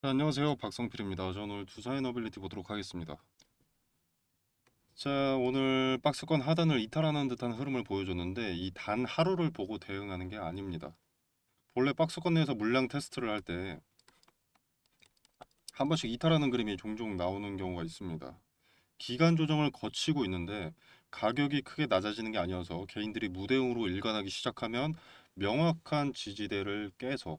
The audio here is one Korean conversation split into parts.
네, 안녕하세요. 박성필입니다. 저는 오늘 두사인 어빌리티 보도록 하겠습니다. 자, 오늘 박스권 하단을 이탈하는 듯한 흐름을 보여줬는데 이 단 하루를 보고 대응하는 게 아닙니다. 본래 박스권 내에서 물량 테스트를 할 때 한 번씩 이탈하는 그림이 종종 나오는 경우가 있습니다. 기간 조정을 거치고 있는데 가격이 크게 낮아지는 게 아니어서 개인들이 무대응으로 일관하기 시작하면 명확한 지지대를 깨서,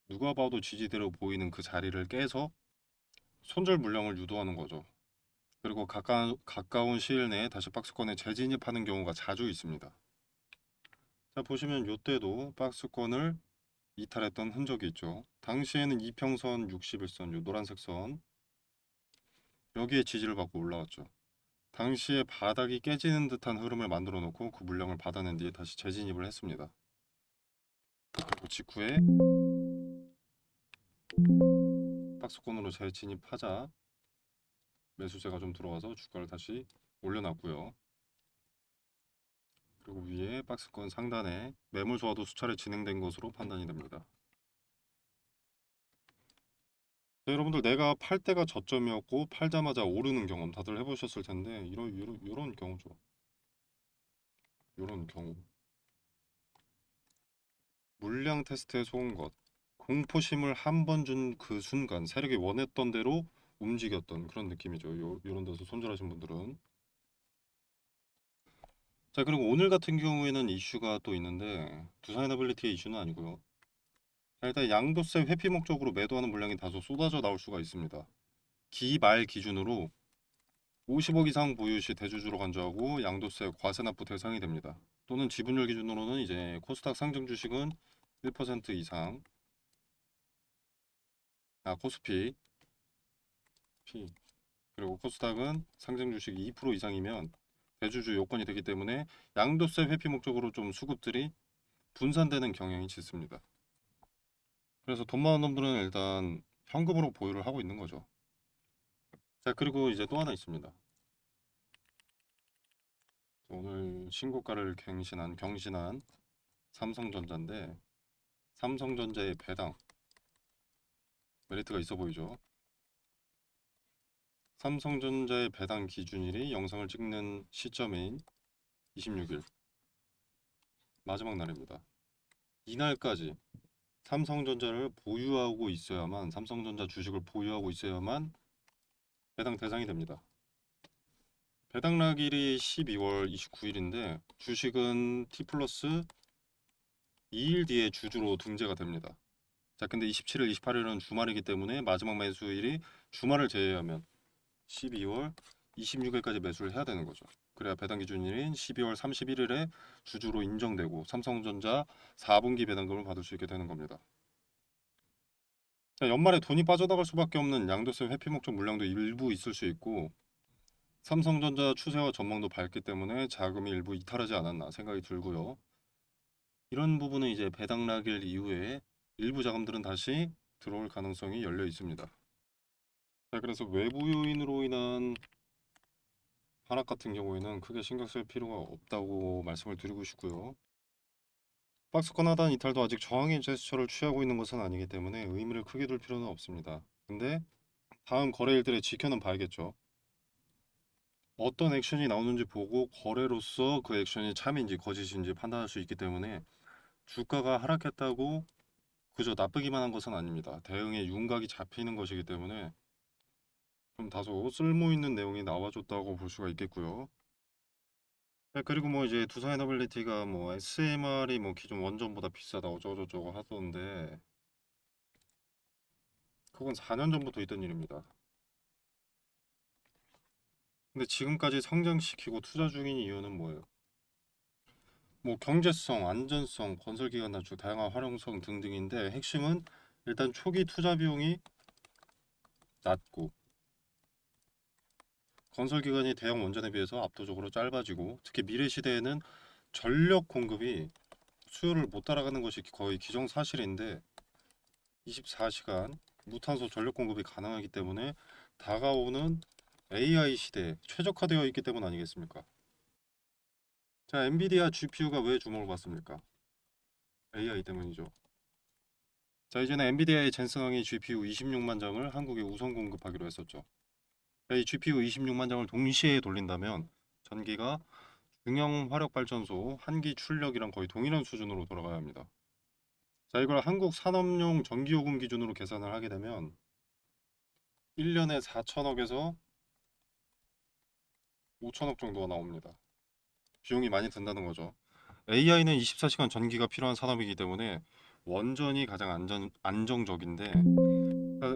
누가 봐도 지지대로 보이는 그 자리를 깨서 손절 물량을 유도하는 거죠. 그리고 가까운 시일 내에 다시 박스권에 재진입하는 경우가 자주 있습니다. 자, 보시면 이때도 박스권을 이탈했던 흔적이 있죠. 당시에는 이평선, 61선, 요 노란색 선 여기에 지지를 받고 올라왔죠. 당시에 바닥이 깨지는 듯한 흐름을 만들어 놓고 그 물량을 받아낸 뒤에 다시 재진입을 했습니다. 그리고 직후에 박스권으로 재진입하자 매수세가 좀 들어와서 주가를 다시 올려놨고요. 그리고 위에 박스권 상단에 매물 소화도 수차례 진행된 것으로 판단이 됩니다. 네, 여러분들 내가 팔 때가 저점이었고 팔자마자 오르는 경험 다들 해보셨을 텐데 이런 경우죠. 이런 경우 물량 테스트에 속은 것, 공포심을 한 번 준 그 순간 세력이 원했던 대로 움직였던 그런 느낌이죠. 요런 데서 손절하신 분들은. 자, 그리고 오늘 같은 경우에는 이슈가 또 있는데 두사이너빌리티의 이슈는 아니고요. 자, 일단 양도세 회피 목적으로 매도하는 물량이 다소 쏟아져 나올 수가 있습니다. 기말 기준으로 50억 이상 보유 시 대주주로 간주하고 양도세 과세 납부 대상이 됩니다. 또는 지분율 기준으로는 이제 코스닥 상증 주식은 1% 이상, 코스피, P, 그리고 코스닥은 상증 주식 2% 이상이면 대주주 요건이 되기 때문에 양도세 회피 목적으로 좀 수급들이 분산되는 경향이 짙습니다. 그래서 돈 많은 놈들은 일단 현금으로 보유를 하고 있는 거죠. 자, 그리고 이제 또 하나 있습니다. 오늘 신고가를 경신한 삼성전자인데 삼성전자의 배당 메리트가 있어 보이죠. 삼성전자의 배당 기준일이 영상을 찍는 시점인 26일 마지막 날입니다. 이날까지 삼성전자 주식을 보유하고 있어야만 배당 대상이 됩니다. 배당 날일이 12월 29일인데 주식은 T 플러스 2일 뒤에 주주로 등재가 됩니다. 자, 근데 27일, 28일은 주말이기 때문에 마지막 매수일이 주말을 제외하면 12월 26일까지 매수를 해야 되는 거죠. 그래야 배당 기준일인 12월 31일에 주주로 인정되고 삼성전자 4분기 배당금을 받을 수 있게 되는 겁니다. 자, 연말에 돈이 빠져나갈 수밖에 없는 양도세 회피 목적 물량도 일부 있을 수 있고 삼성전자 추세와 전망도 밝기 때문에 자금이 일부 이탈하지 않았나 생각이 들고요. 이런 부분은 이제 배당 낙일 이후에 일부 자금들은 다시 들어올 가능성이 열려 있습니다. 자, 그래서 외부 요인으로 인한 하락 같은 경우에는 크게 신경 쓸 필요가 없다고 말씀을 드리고 싶고요. 박스권 하단 이탈도 아직 저항의 제스처를 취하고 있는 것은 아니기 때문에 의미를 크게 둘 필요는 없습니다. 근데 다음 거래일들의 지켜는 봐야겠죠. 어떤 액션이 나오는지 보고 거래로서 그 액션이 참인지 거짓인지 판단할 수 있기 때문에 주가가 하락했다고 그저 나쁘기만 한 것은 아닙니다. 대응의 윤곽이 잡히는 것이기 때문에 좀 다소 쓸모 있는 내용이 나와줬다고 볼 수가 있겠고요. 네, 그리고 뭐 이제 두사이너빌리티가 뭐 SMR이 뭐 기존 원전보다 비싸다 어쩌고저쩌고 하던데 그건 4년 전부터 있던 일입니다. 근데 지금까지 성장시키고 투자 중인 이유는 뭐예요? 뭐 경제성, 안전성, 건설기간 단축, 다양한 활용성 등등인데 핵심은 일단 초기 투자 비용이 낮고 건설기간이 대형 원전에 비해서 압도적으로 짧아지고 특히 미래 시대에는 전력 공급이 수요를 못 따라가는 것이 거의 기정사실인데 24시간 무탄소 전력 공급이 가능하기 때문에 다가오는 AI 시대에 최적화되어 있기 때문 아니겠습니까? 자, 엔비디아 GPU가 왜 주목을 받습니까? AI 때문이죠. 자, 이전에 엔비디아의 젠슨왕이 GPU 26만 장을 한국에 우선 공급하기로 했었죠. 이 GPU 26만 장을 동시에 돌린다면 전기가 중형 화력 발전소 한기 출력이랑 거의 동일한 수준으로 돌아가야 합니다. 자, 이걸 한국 산업용 전기요금 기준으로 계산을 하게 되면 1년에 4천억에서 5천억 정도가 나옵니다. 비용이 많이 든다는 거죠. AI는 24시간 전기가 필요한 산업이기 때문에 원전이 가장 안정적인데,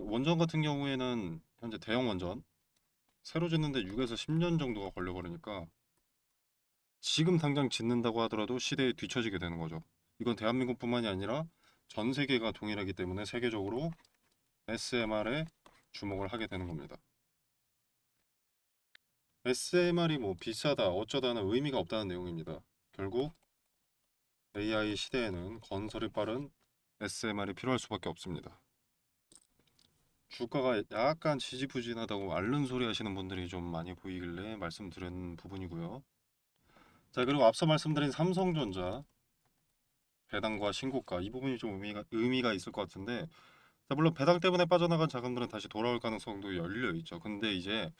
원전 같은 경우에는 현재 대형 원전 새로 짓는데 6에서 10년 정도가 걸려버리니까 지금 당장 짓는다고 하더라도 시대에 뒤처지게 되는 거죠. 이건 대한민국뿐만이 아니라 전 세계가 동일하기 때문에 세계적으로 SMR에 주목을 하게 되는 겁니다. SMR이 뭐 비싸다 어쩌다는 의미가 없다는 내용입니다. 결국 AI 시대에는 건설이 빠른 SMR이 필요할 수밖에 없습니다. 주가가 약간 지지부진하다고 앓는 소리 하시는 분들이 좀 많이 보이길래 말씀드린 부분이고요. 자, 그리고 앞서 말씀드린 삼성전자 배당과 신고가 이 부분이 좀 의미가 있을 것 같은데, 자, 물론 배당 때문에 빠져나간 자금들은 다시 돌아올 가능성도 열려 있죠. 근데 이제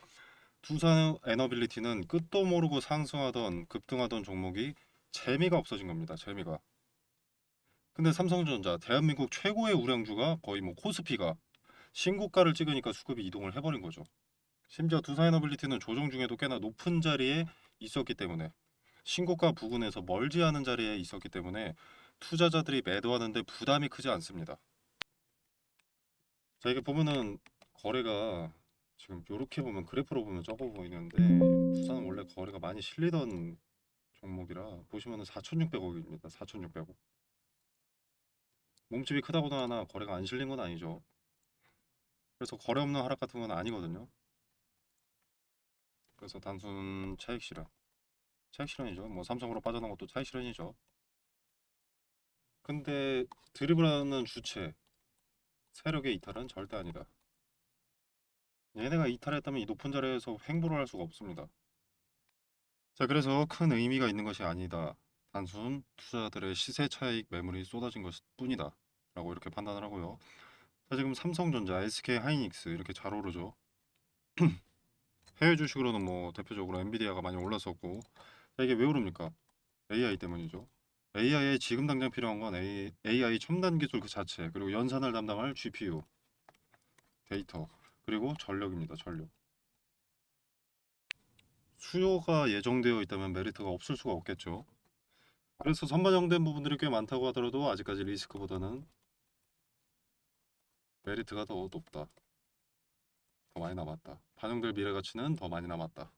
두산 에너빌리티는 끝도 모르고 상승하던 급등하던 종목이 재미가 없어진 겁니다. 재미가. 근데 삼성전자 대한민국 최고의 우량주가 거의 뭐 코스피가 신고가를 찍으니까 수급이 이동을 해버린 거죠. 심지어 두산에너빌리티는 조정 중에도 꽤나 높은 자리에 있었기 때문에 신고가 부근에서 멀지 않은 자리에 있었기 때문에 투자자들이 매도하는데 부담이 크지 않습니다. 자, 이게 보면은 거래가 지금 이렇게 보면 그래프로 보면 적어 보이는데 두산은 원래 거래가 많이 실리던 종목이라 보시면은 4,600억입니다. 4,600억. 몸집이 크다고도 하나 거래가 안 실린 건 아니죠. 그래서 거래 없는 하락 같은 건 아니거든요. 그래서 단순 차익 실현. 차익 실현이죠. 뭐 삼성으로 빠져나온 것도 차익 실현이죠. 근데 드리블하는 주체 세력의 이탈은 절대 아니다. 얘네가 이탈했다면 이 높은 자리에서 횡보를 할 수가 없습니다. 자, 그래서 큰 의미가 있는 것이 아니다. 단순 투자들의 시세 차익 매물이 쏟아진 것 뿐이다. 라고 이렇게 판단을 하고요. 자, 지금 삼성전자, SK 하이닉스 이렇게 잘 오르죠. 해외 주식으로는 뭐 대표적으로 엔비디아가 많이 올랐었고, 자, 이게 왜 오릅니까? AI 때문이죠. AI에 지금 당장 필요한 건 AI 첨단 기술 그 자체, 그리고 연산을 담당할 GPU, 데이터, 그리고 전력입니다. 전력. 수요가 예정되어 있다면 메리트가 없을 수가 없겠죠. 그래서 선반영된 부분들이 꽤 많다고 하더라도 아직까지 리스크보다는 메리트가 더 높다. 더 많이 남았다. 반영될 미래 가치는 더 많이 남았다.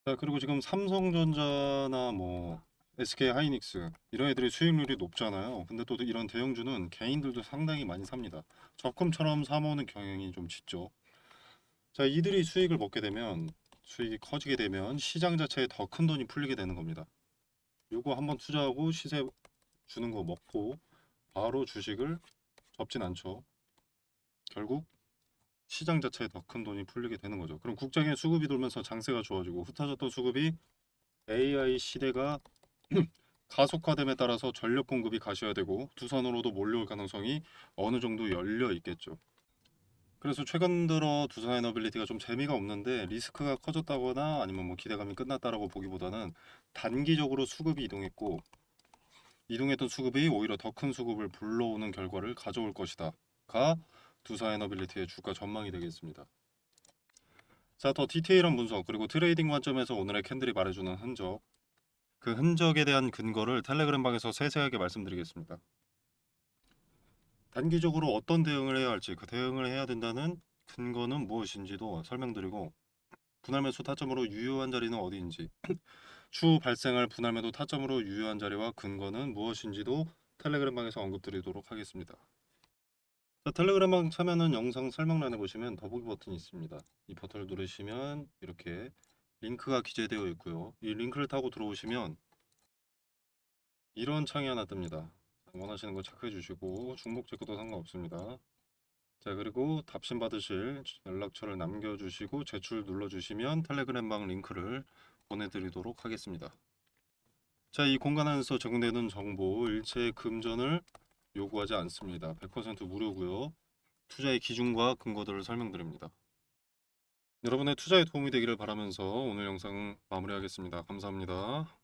자, 그리고 지금 삼성전자나 뭐 SK 하이닉스 이런 애들이 수익률이 높잖아요. 근데 또 이런 대형주는 개인들도 상당히 많이 삽니다. 적금처럼 사모으는 경향이 좀 짙죠. 자, 이들이 수익을 먹게 되면 수익이 커지게 되면 시장 자체에 더 큰 돈이 풀리게 되는 겁니다. 요거 한번 투자하고 시세 주는 거 먹고 바로 주식을 접진 않죠. 결국 시장 자체에 더 큰 돈이 풀리게 되는 거죠. 그럼 국장의 수급이 돌면서 장세가 좋아지고 흩어졌던 수급이 AI 시대가 가속화됨에 따라서 전력 공급이 가셔야되고 두산으로도 몰려올 가능성이 어느 정도 열려 있겠죠. 그래서 최근 들어 두산에너빌리티가 좀 재미가 없는데 리스크가 커졌다거나 아니면 뭐 기대감이 끝났다라고 보기보다는 단기적으로 수급이 이동했고 이동했던 수급이 오히려 더 큰 수급을 불러오는 결과를 가져올 것이다가 두산에너빌리티의 주가 전망이 되겠습니다. 자, 더 디테일한 분석 그리고 트레이딩 관점에서 오늘의 캔들이 말해주는 흔적, 그 흔적에 대한 근거를 텔레그램 방에서 세세하게 말씀드리겠습니다. 단기적으로 어떤 대응을 해야 할지, 그 대응을 해야 된다는 근거는 무엇인지도 설명드리고, 분할 매수 타점으로 유효한 자리는 어디인지, 추후 발생할 분할 매도 타점으로 유효한 자리와 근거는 무엇인지도 텔레그램 방에서 언급드리도록 하겠습니다. 자, 텔레그램 방 참여는 영상 설명란에 보시면 더보기 버튼이 있습니다. 이 버튼을 누르시면 이렇게 링크가 기재되어 있고요. 이 링크를 타고 들어오시면 이런 창이 하나 뜹니다. 원하시는 거 체크해 주시고 중복 체크도 상관없습니다. 자, 그리고 답신 받으실 연락처를 남겨주시고 제출 눌러주시면 텔레그램 방 링크를 보내드리도록 하겠습니다. 자, 이 공간 안에서 제공되는 정보 일체 금전을 요구하지 않습니다. 100% 무료고요. 투자의 기준과 근거들을 설명드립니다. 여러분의 투자에 도움이 되기를 바라면서 오늘 영상 마무리하겠습니다. 감사합니다.